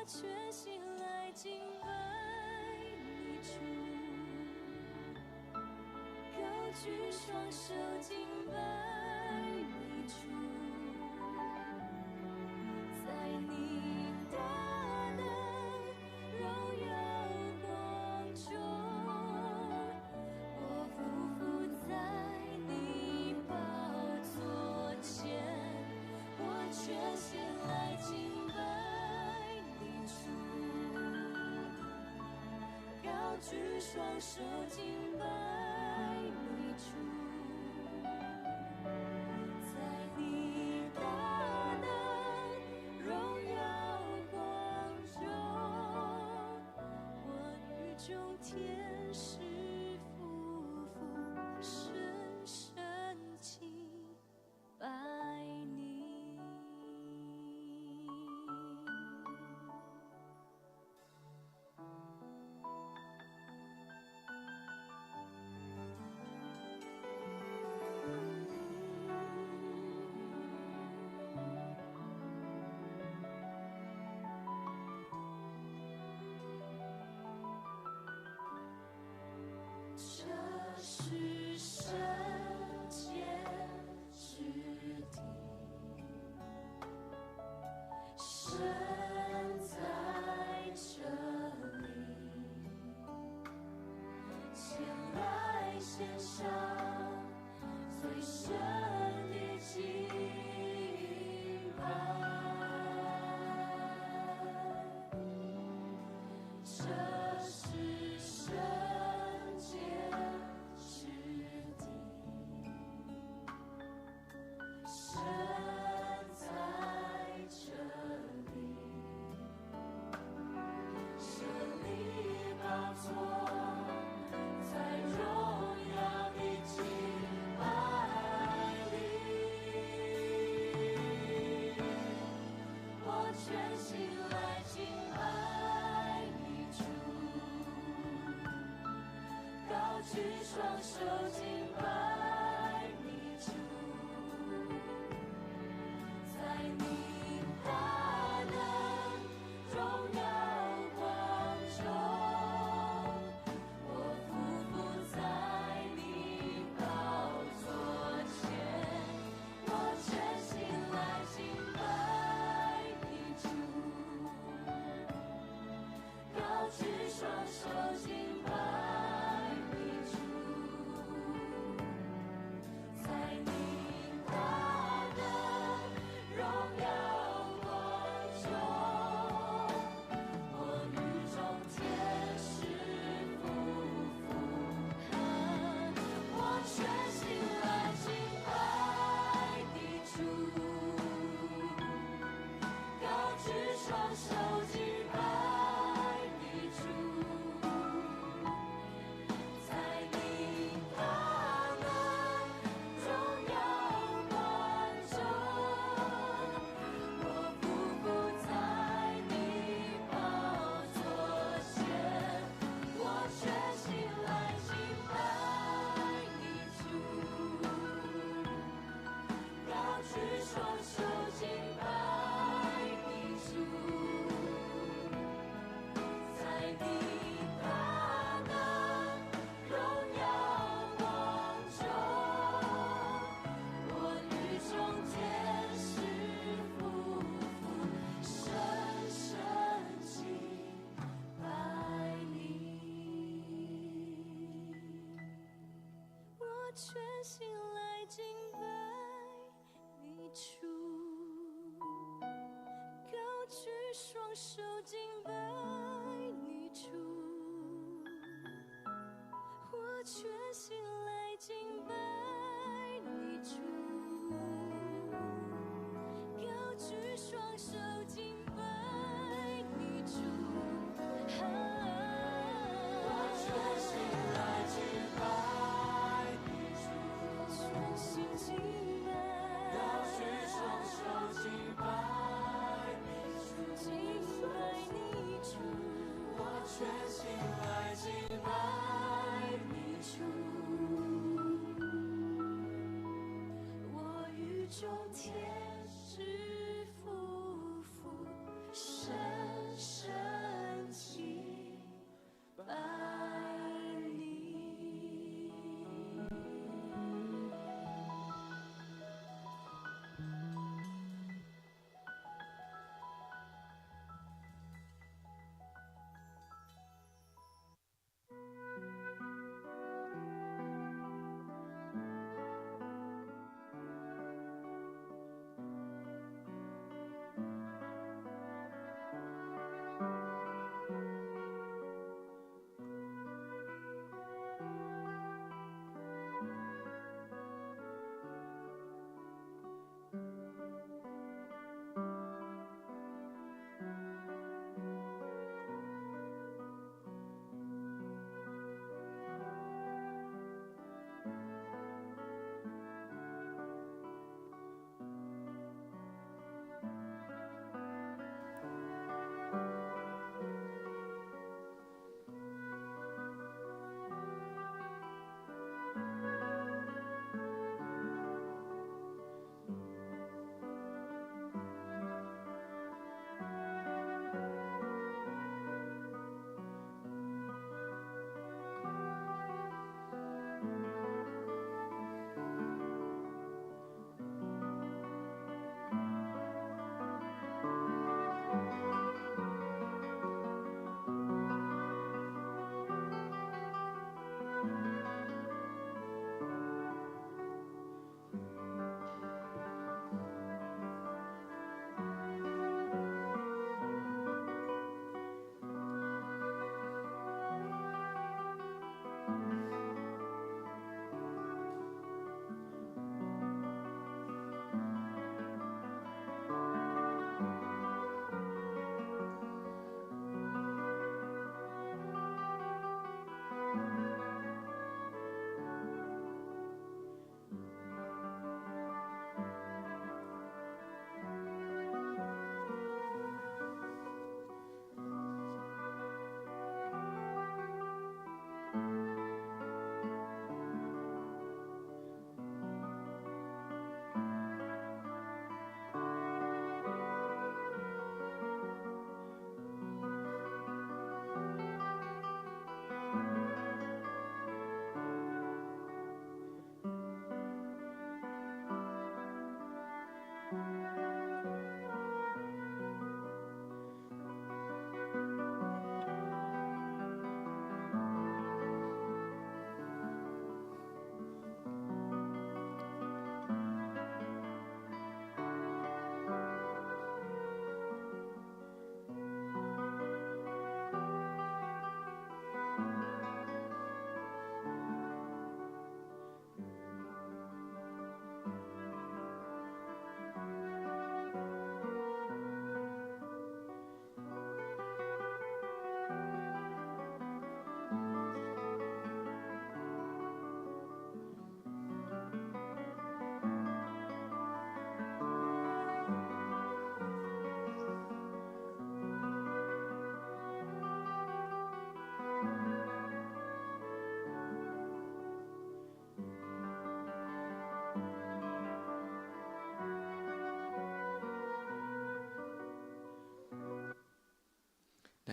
全心来敬拜你主，高举双手敬拜你主，在你大能荣耀光中，我匍匐在你宝座前，我全心来敬拜你主，高举双手敬拜你主，在你大能荣耀光中，我与众天使匍匐深深敬拜你。这是圣洁之地，神在这里，前来献上最深的敬拜。这是圣洁之地，神在这里，设立宝座，在荣耀的敬拜里，我全心来敬拜你主，高举双手敬拜你主，在你大能荣耀光中，我匍匐在你宝座前，我全心来敬拜你主，高举双手敬拜你主，在你大能荣耀光中，我与众天使匍匐，我全心来敬拜你主，高举双手敬拜你主，在你大能荣耀光中，我匍匐在你宝座前，我全心来敬拜你主，高举双手敬拜你主，在你大能荣耀光中，我与众天使匍匐深深敬拜你，我全心来敬拜你主，高举双手敬拜你主，我全心来敬拜你主，高举双手敬拜你主，我全心来敬拜你主，全心敬拜，高举双手敬拜你主，敬拜你主，我全心来敬拜你主。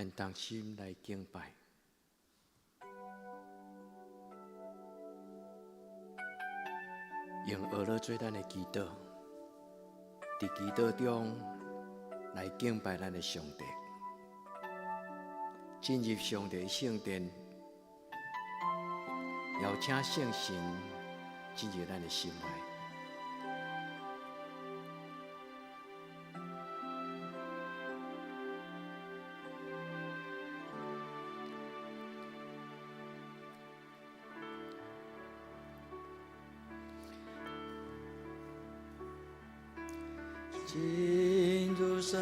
咱同心来敬拜。用学了做咱的祈祷，伫祈祷中来敬拜咱的上帝，进入上帝的圣殿，邀请圣神进入咱的心内。进入神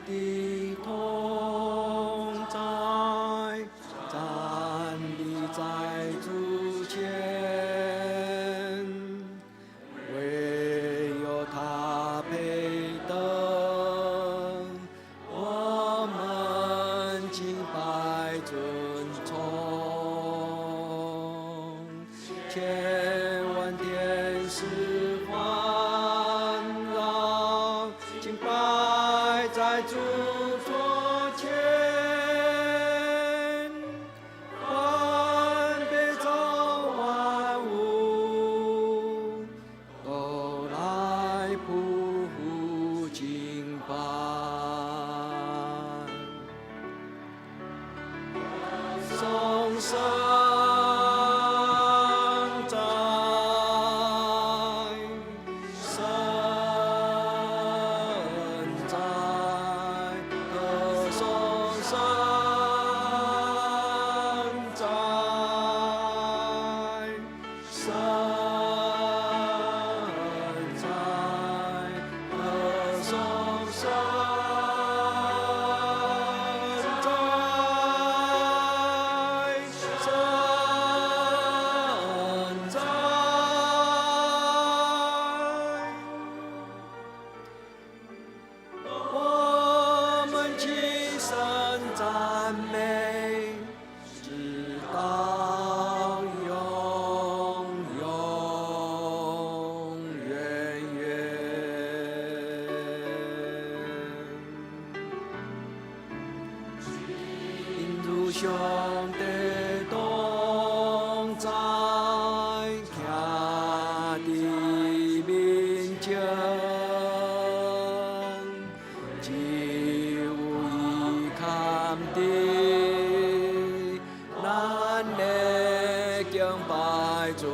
的同在，站立在主前，唯有他配得我们敬拜尊崇，千万天使环绕，敬拜在主座前，万被造万物都来匍匐敬拜，颂声在，神在，歌颂神在，神在，歌颂神在，神在。我们齐声赞美，直到永永远远。引入上帝同在，徛伫面前。只有伊堪的，咱的敬拜尊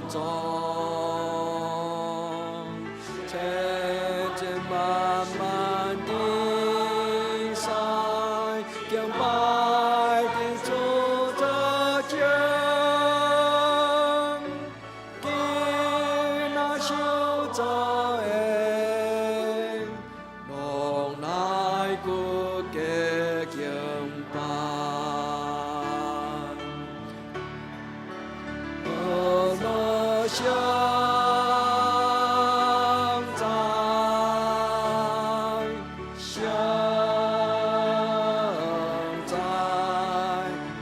重，千千万万的爱，敬拜的主座前，今那受造的。拢来骨骼敬拜，何乐相在，相在，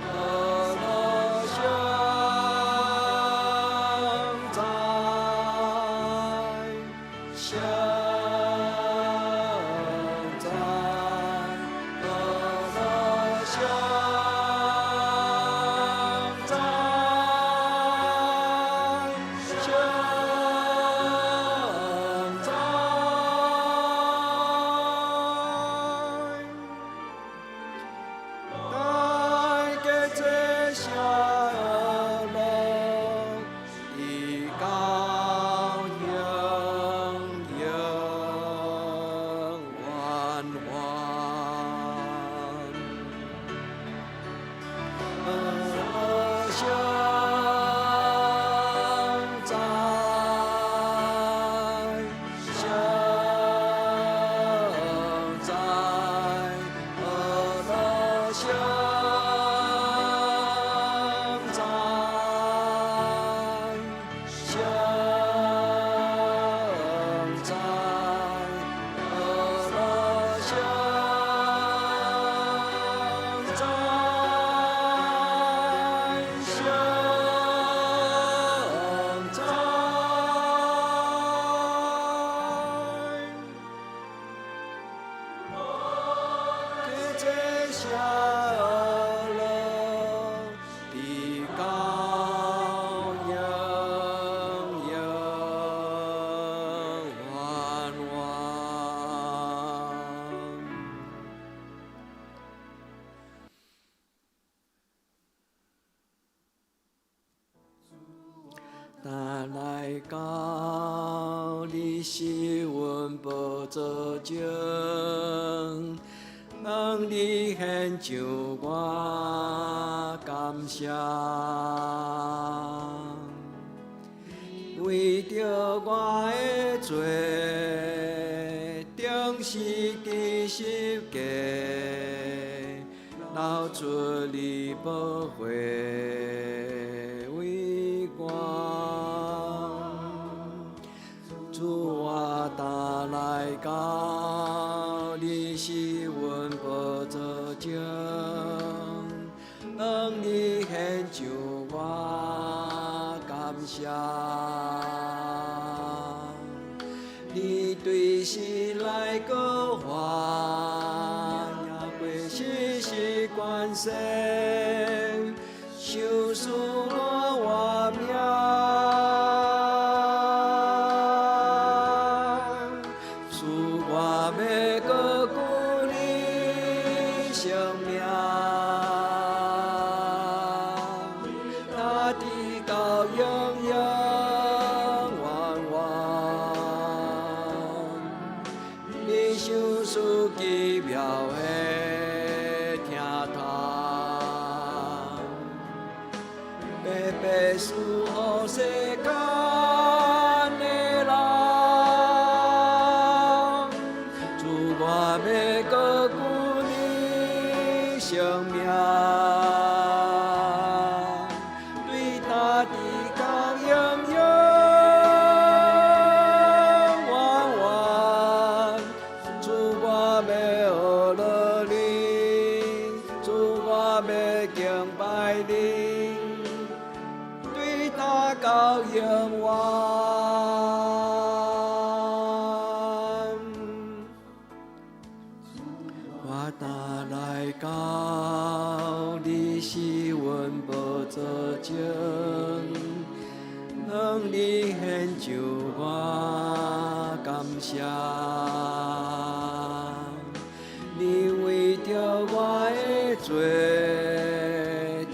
何乐相在，相。在，何乐相在，相在。带给这下乐的羔羊永远远。相在，相在，何乐相在，相在，何乐相在。做下了的羔羊，永远远。但来到你是阮宝座前，向你献上我感谢，为着我的罪，定是第十架，流出你宝血为我。主我打来到你是阮宝座前，向你献上我感谢。你对时来过我，也过世是关系，受死我命。赐予世间的人，主我要高举你生命，对大地到永永远远。主我要学了你，主我要敬拜你。到永远，我打来到你是阮宝座前，向你献上我感谢。你为着我的罪，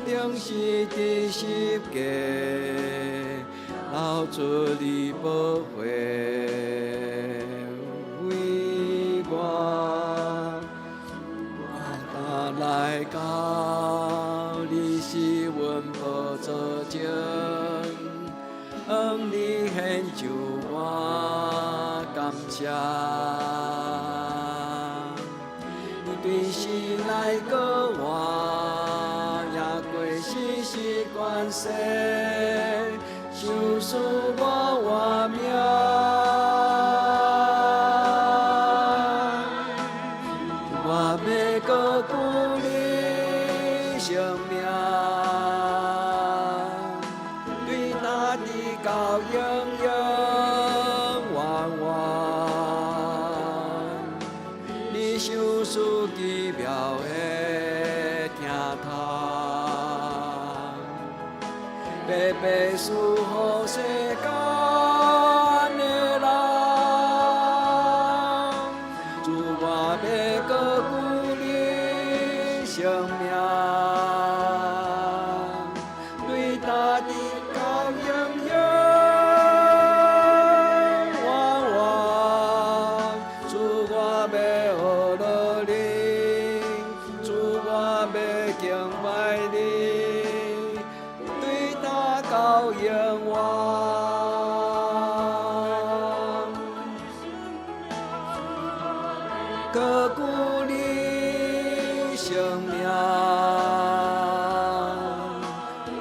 定是第十架。流出你宝血为我，我打来到你是阮宝座前，向你献上我感谢。你对时来过我，也过世是关系。受死我命，我要高举你生命，对大地到永永远远。你受死奇妙的疼痛。白白赐予世间的人，主我要高举你生命，对大地到永永远远。主我要学了你，主我要敬拜你。到永远，高举你生命，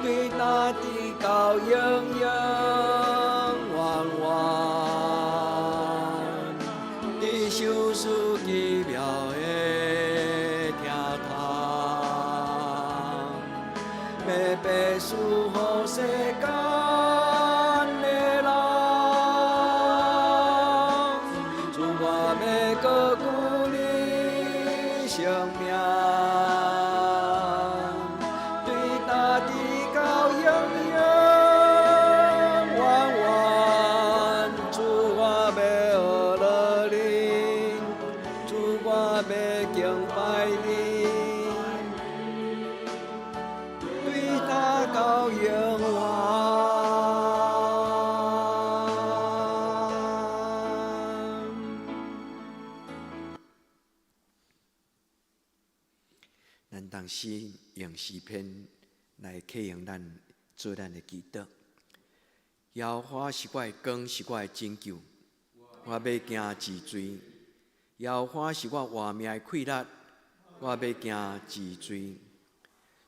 对大地到永永远远。你受死奇妙的疼痛，白白赐予世间的人，主我要高举你生生命，对大地到永远。弯弯，主我要学了你，主我要敬拜你，对他到永远。咱当时用诗篇来启用咱做咱的祈祷。耶和华是我的光，是我的拯救，我要行治罪。耶和华是我活命的气力，我要行治罪。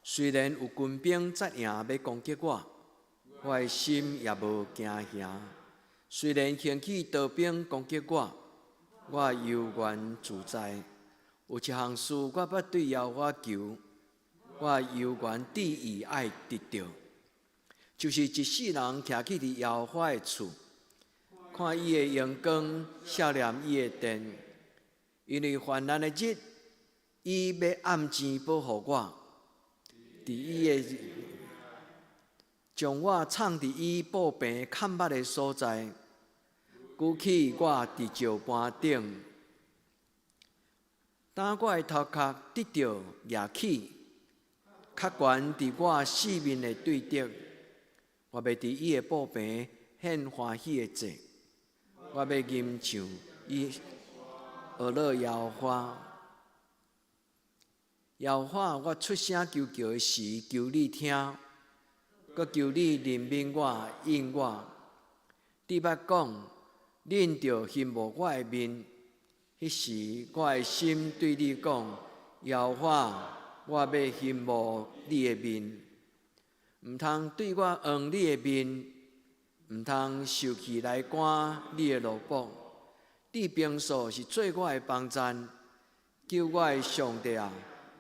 虽然有军兵扎营要攻击我，我的心也无惊吓。虽然兴起刀兵攻击我，我悠然自在。有一项事我捌对耶和华求，我悠然旨意爱得到，就是一世人徛起伫耶和华的厝，看伊的阳光，笑念伊的殿。因为患难的日，伊要暗前保护我，伫伊的将我藏伫伊布平看捌的所在，举起我伫石磐顶。当我的头壳得到举起，较悬伫我四面的对敌，我要伫伊的布平献欢喜的祭，我要吟唱伊学乐耶和华。耶和华，我出声求叫的时，求你听，搁求你怜悯我、应我。你捌讲，恁着羡慕我的面。迄时，我的心对你讲：耶和华，我要羡慕你的面，毋通对我黄你的面，毋通受气来赶你的罗卜。你平素是做我的帮站，救我的上帝啊，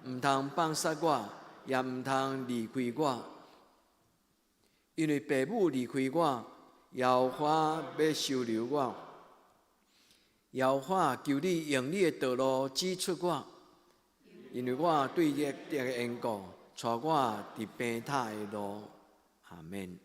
毋通放杀我，也毋通离开我。因为父母离开我，耶和华要收留我。耶和华，求你用你的道路指出我，因为我对你的缘故，带我伫平坦的路。阿免。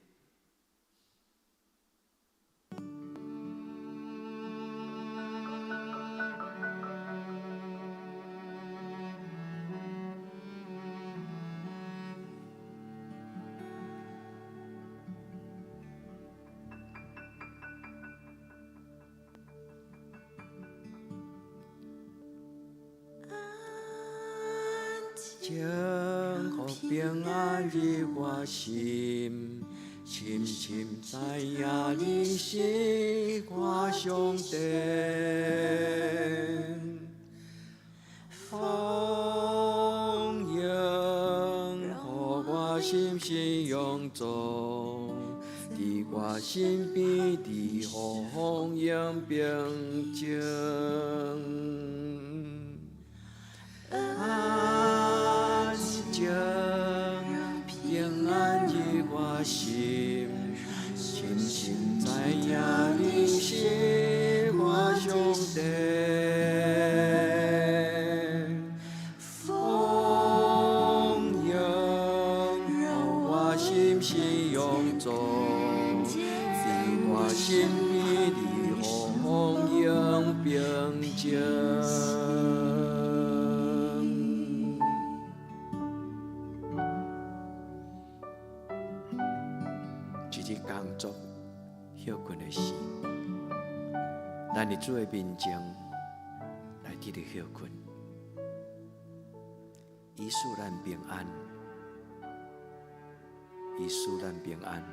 情互平安入我心，深深知影你是我上帝。丰盈互我心是永驻，伫我身边，伫乎丰盈平静。平安入我心，深深知影你是我上帝。丰盈互我心是永驻，伫我身边，伫乎丰盈平静。一日工作休困的时，咱伫主的面前来伫咧休困，伊赐咱平安，伊赐咱平安。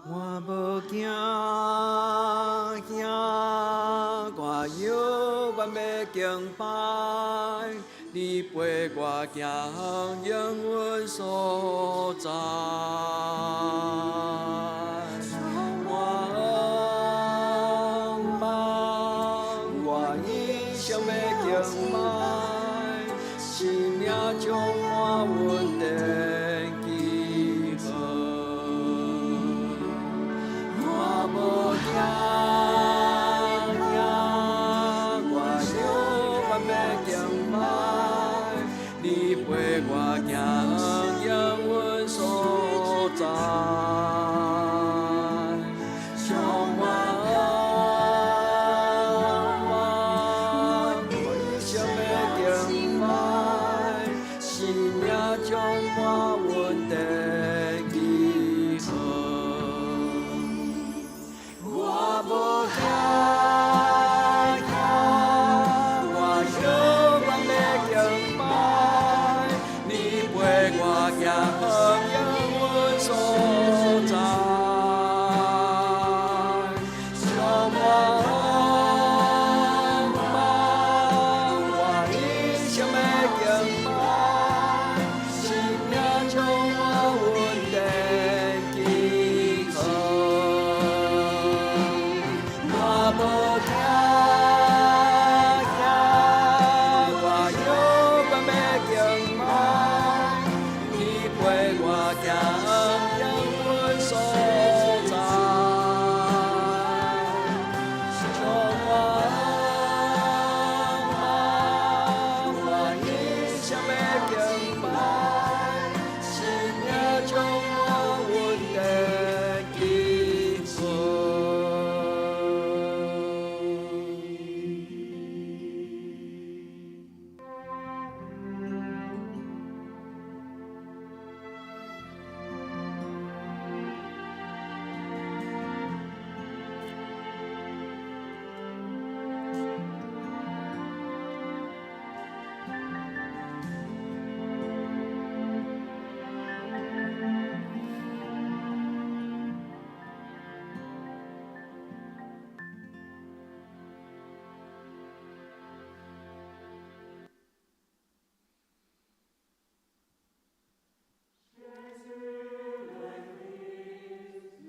我无惊，我犹原要敬拜，你陪我行永远所在。我一生要敬拜，生命充满稳定记号。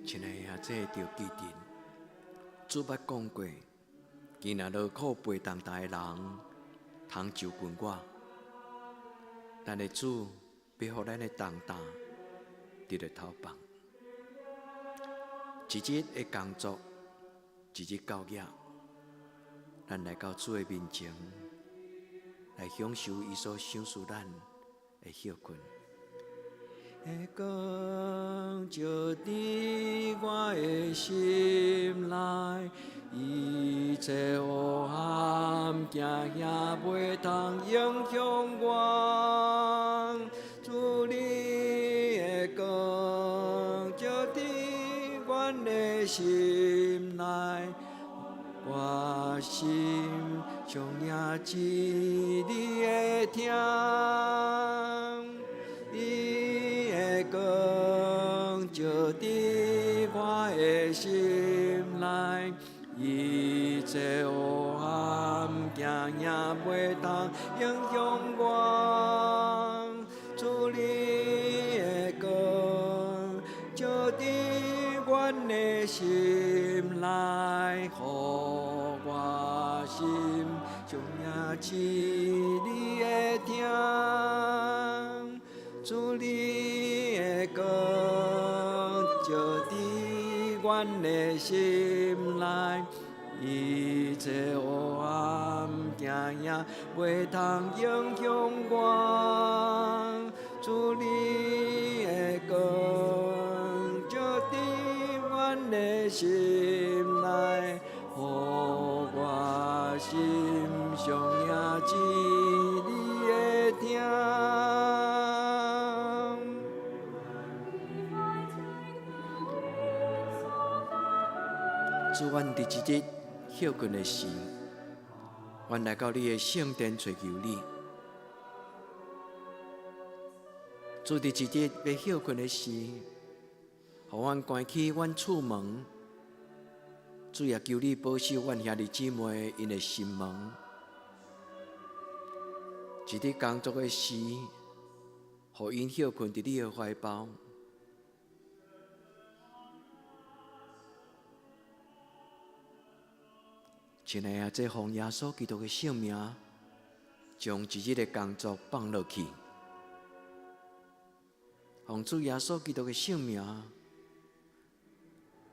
亲爱的兄弟，着记得，主捌讲过，今若劳苦背重担的人，通就近我。咱的主要予咱的重担伫咧头放，一日的工作，一日到夜，咱来到主的面前，来享受伊所赏赐咱的休困。的光照伫我的心内，一切黑暗惊也袂通影响我。主你的光照伫阮的心内，我心上也知你的听。光照伫我的心内，一切黑暗惊也袂通影响我。主你的光照伫阮的心内，互我心上也知你的听。主你的光照伫阮的心内，一切黑暗惊也袂通影响我。主你的光照伫阮的心内，互我心上也知你的听。主，阮伫一日休困的时，阮来到你的圣殿寻求你。主，伫一日要休困的时，互阮关起阮厝门。主也求你保守阮兄弟姊妹因的心门。一日工作的时，互因休困伫你的怀抱。亲爱的，这奉耶稣基督的圣名，将一日的工作放落去。奉主耶稣基督的圣名，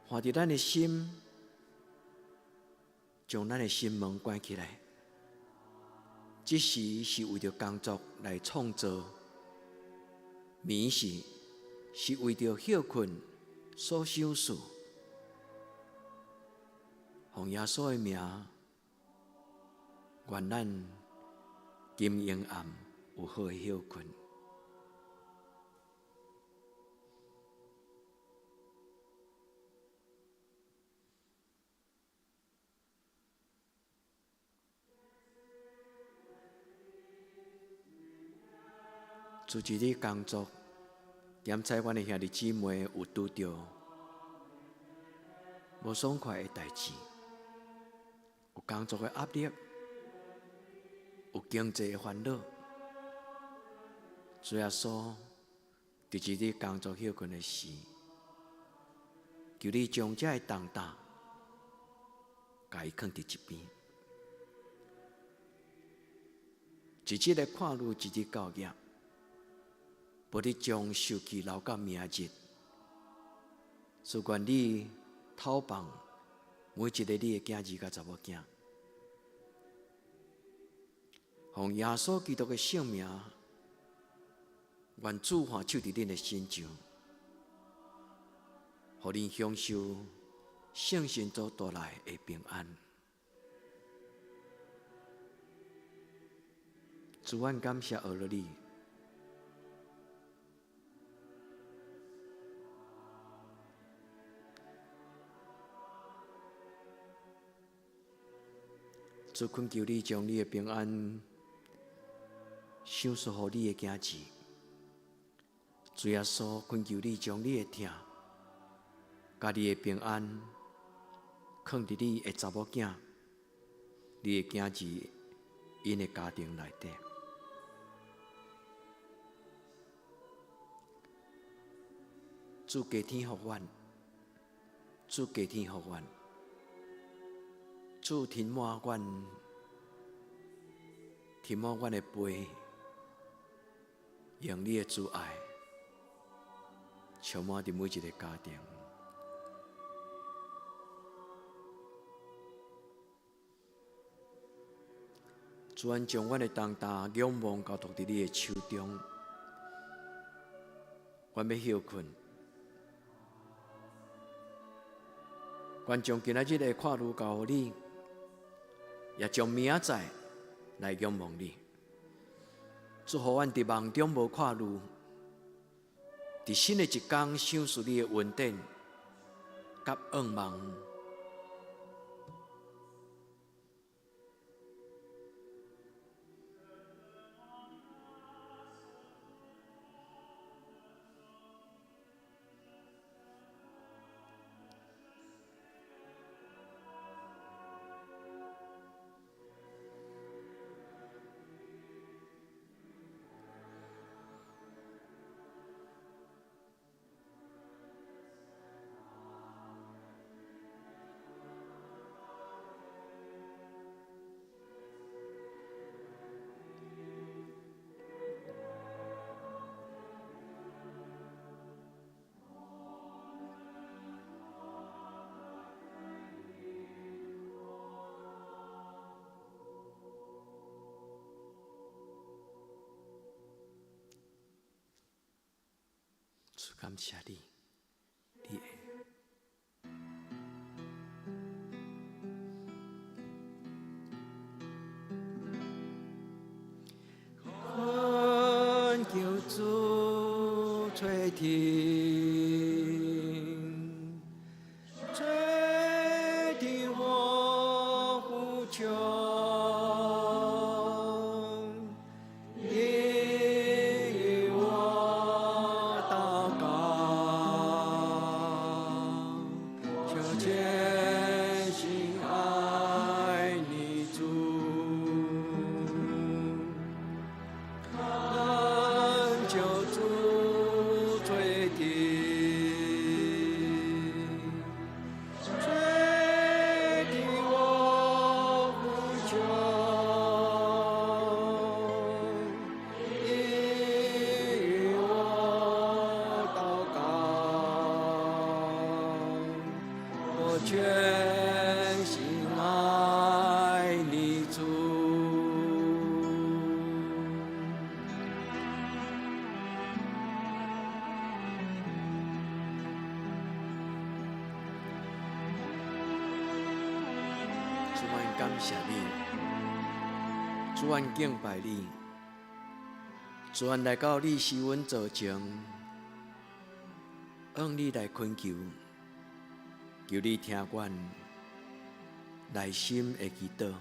换伫咱的心，将咱的心门关起来。这时是为着工作来创造，眠时是为着休困所赏赐。奉耶稣的名，愿咱今阴暗有好的休困。自一日工作，点彩阮的兄弟姊妹有拄着无爽快的代志。有工作的压力，有经济的烦恼，主耶稣伫一日工作休困的时，求你将这的重担，甲伊放伫一边。一日的看路，一日到夜，无你将受气留到明日。只愿你透放每一个你的囝儿甲查某囝，奉耶稣基督的圣名，愿主换手伫恁的身上，互恁享受圣神所带来的平安。主，愿感谢俄罗你。主，恳求你将你的平安赏赐予你的囝儿。主耶稣，恳求你将你的疼，甲你的平安，放伫你的查某囝、你的囝儿因的家庭内底。主加添予阮，主加添予阮，主填满阮，填满阮的杯，用你的主爱充满伫每一个家庭。主愿将阮的重担仰望交托伫你的手中，阮要休困，愿将今仔日的看路交予你，也将明仔载来仰望你。祝福阮伫梦中无看路，伫新的一天享受你的恩典，甲愿望。感谢你，你的。恳求主垂听，垂听我呼求。全心爱你主，主愿感谢你，主愿敬拜你，主愿来到你是阮造情，向你来恳求。求你听阮内心的祈祷，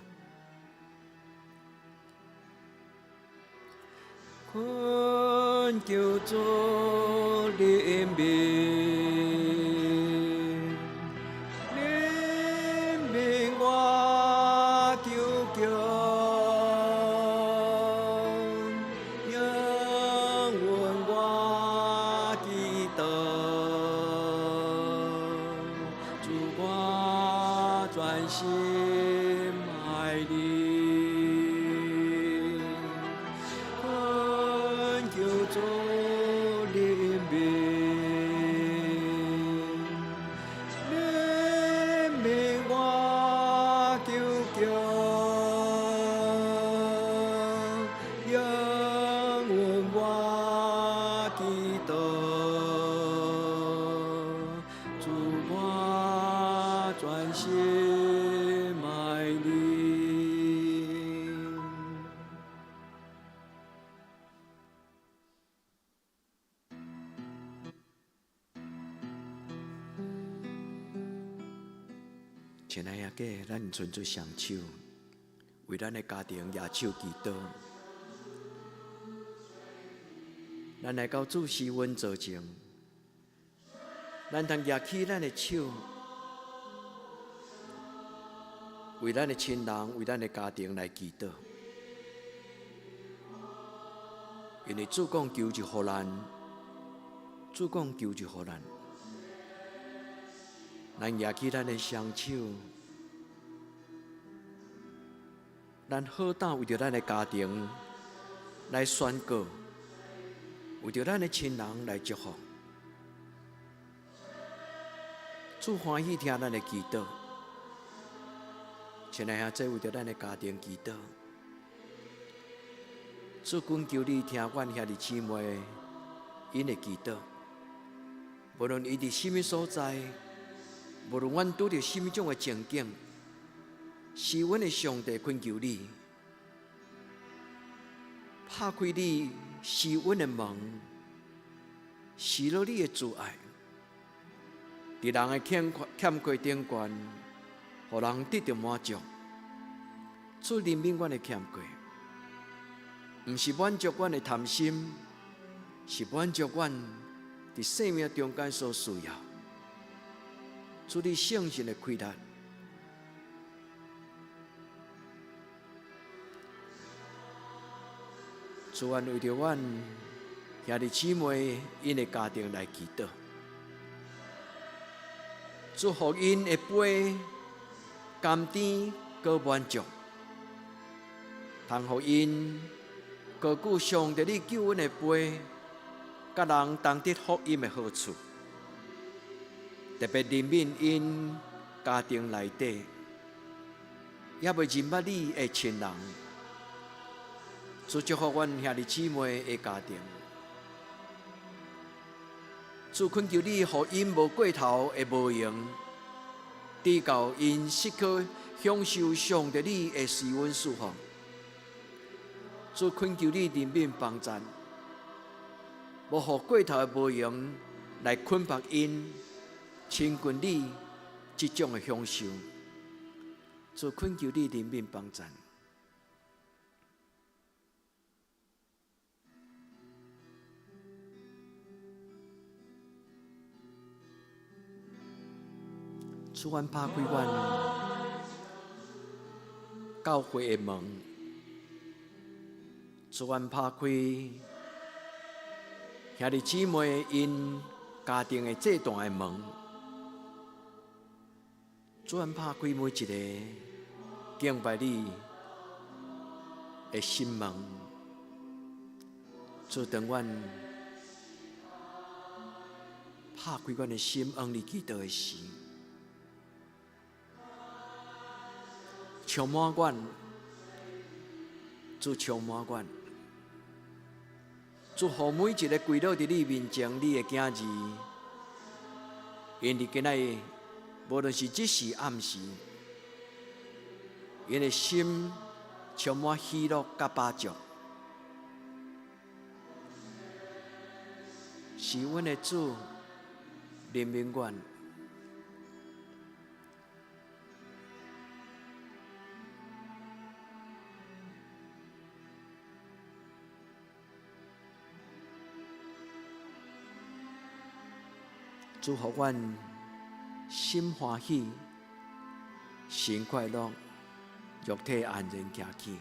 恳求主怜悯，怜悯我求求，应允我祈祷。专心爱你，恳求主怜悯，怜悯我求求，应允我祈祷，主我专心。亲爱的家，咱伸出双手，为咱的家庭举手祈祷。咱来到主是阮造情，咱通举起咱的手，为咱的亲人、为咱的家庭来祈祷。因为主讲求就予咱，主讲求就予咱。咱举起咱的双手，咱好胆为着咱的家庭来宣告，为着咱的亲人来祝福。主欢喜听咱的祈祷，亲爱兄弟，为着咱的家庭祈祷。主恳求你听阮兄弟姊妹因的祈祷，无论伊伫什么所在，无论阮拄着什么种的情景，是阮的上帝恳求你，拍开你是阮的门，示露你的慈爱，伫人的欠缺顶悬，互人得到满足。主怜悯阮的欠缺，毋是满足阮的贪心，是满足阮伫生命中间所需要。主你圣神的开力，主愿为着阮兄弟姊妹因的家庭来祈祷，祝福因的杯甘甜搁满足，通互因高举上帝你救恩的杯，甲人同得福音的好处。特别怜悯因家庭内底也未认捌你的亲人，主祝福阮兄弟姊妹的家庭。主恳求你，互因无过头的无用，直到因失去享受上帝你的施恩赐福。主恳求你怜悯帮助，无互过头的无用来捆绑因。亲近你这种的享受，主恳求你怜悯帮助。主愿拍开阮教会的门，主愿拍开兄弟姊妹因家庭的这段的门。主愿拍开每一个敬拜你的心门，主当阮拍开阮的心，往你祈祷的时，充满阮，主充满阮，主互每一个跪倒伫你面前，你的囝儿，因伫今仔无论是即时暗时，因的心充满喜乐甲饱足，是阮的主怜悯阮。主互阮心欢喜，心快乐，肉体安然行去。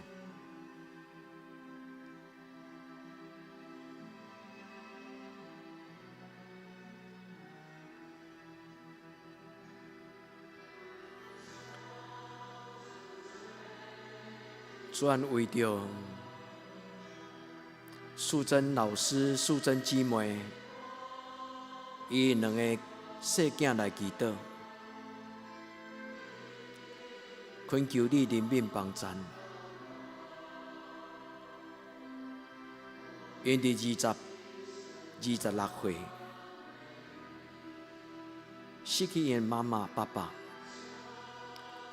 主愿为着素贞老师、素贞姊妹，伊两个细囝来祈祷，恳求你怜悯帮助。因伫26岁，失去因妈妈、爸爸，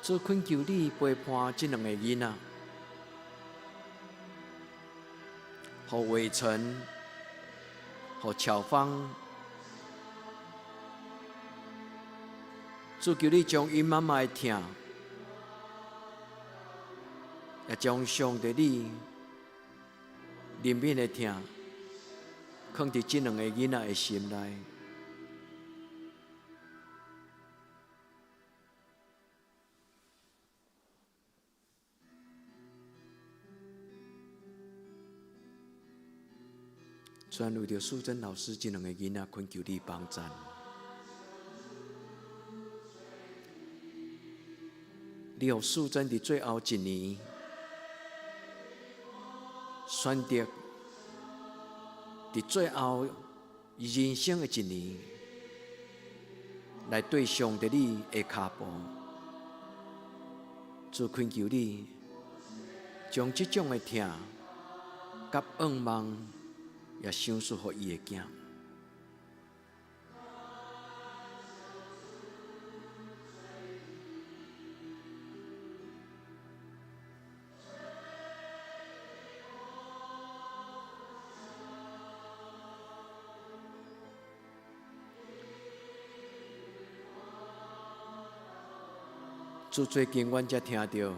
主恳求你陪伴这两个囡仔，互伟成、互巧芳。主求你将因妈妈的疼，也将上帝你怜悯的疼，放伫这两个囡仔的心内。专为着素贞老师这两个囡仔，恳求你帮助。你互素贞伫最后一年选择伫最后人生的一年，来对上帝你的脚步。主恳求你，将这种的疼、甲愿望，也赏赐予伊的囝。主最近，阮才听到，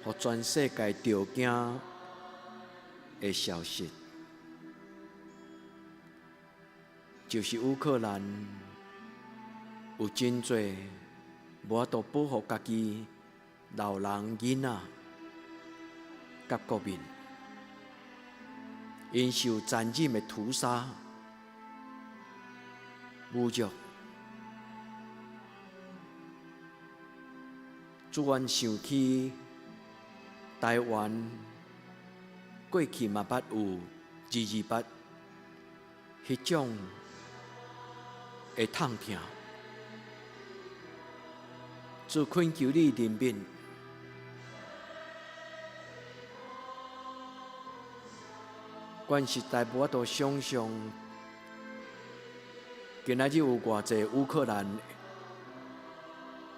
互全世界着惊的消息，就是乌克兰有真侪无法度保护家己老人、囡仔甲国民，因受残忍的屠杀、侮辱。主，阮想起台湾过去嘛捌有228迄种的痛疼，主恳求你怜悯，阮实在无法度想象，今仔日有偌济乌克兰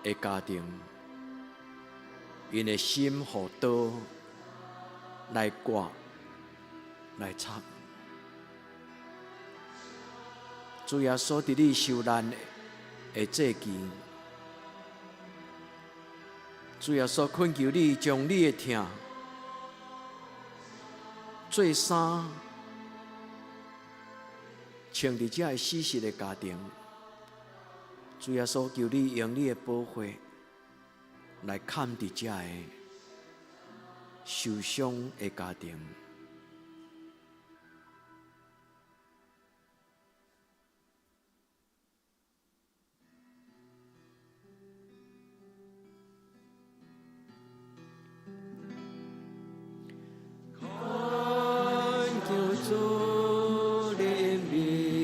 的家庭。因的心互刀来割、来插，主耶稣伫你受难的这期，主耶稣恳求你将你的疼做衫，穿伫遮的死实的家庭。主耶稣求你用你的保护。来看伫遮个受伤的家庭，恳求主怜悯。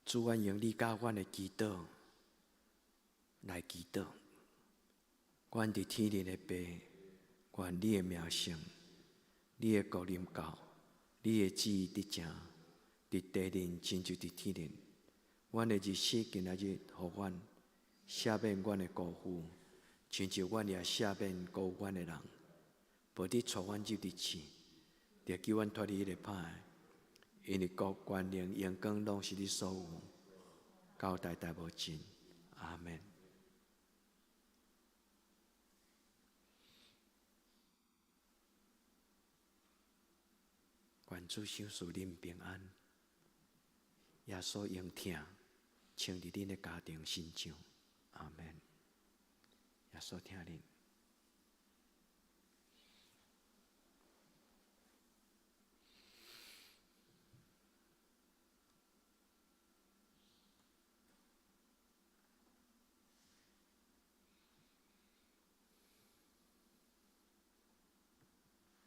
主，阮用你甲阮的祈祷来祈祷，阮伫天灵的爸，愿你的名声、你的国临到，你的旨意伫正，伫地灵亲像伫天灵。阮的日息今仔日，互阮赦免阮的辜负，亲像阮也赦免辜负阮的人，无你带阮入伫试，就叫阮脱离迄个歹的。因为国、权能、荣光拢是你所有，到代代无尽。阿们。愿主赏赐恁平安，耶稣用疼穿伫恁的家庭身上。阿们。耶稣听恁。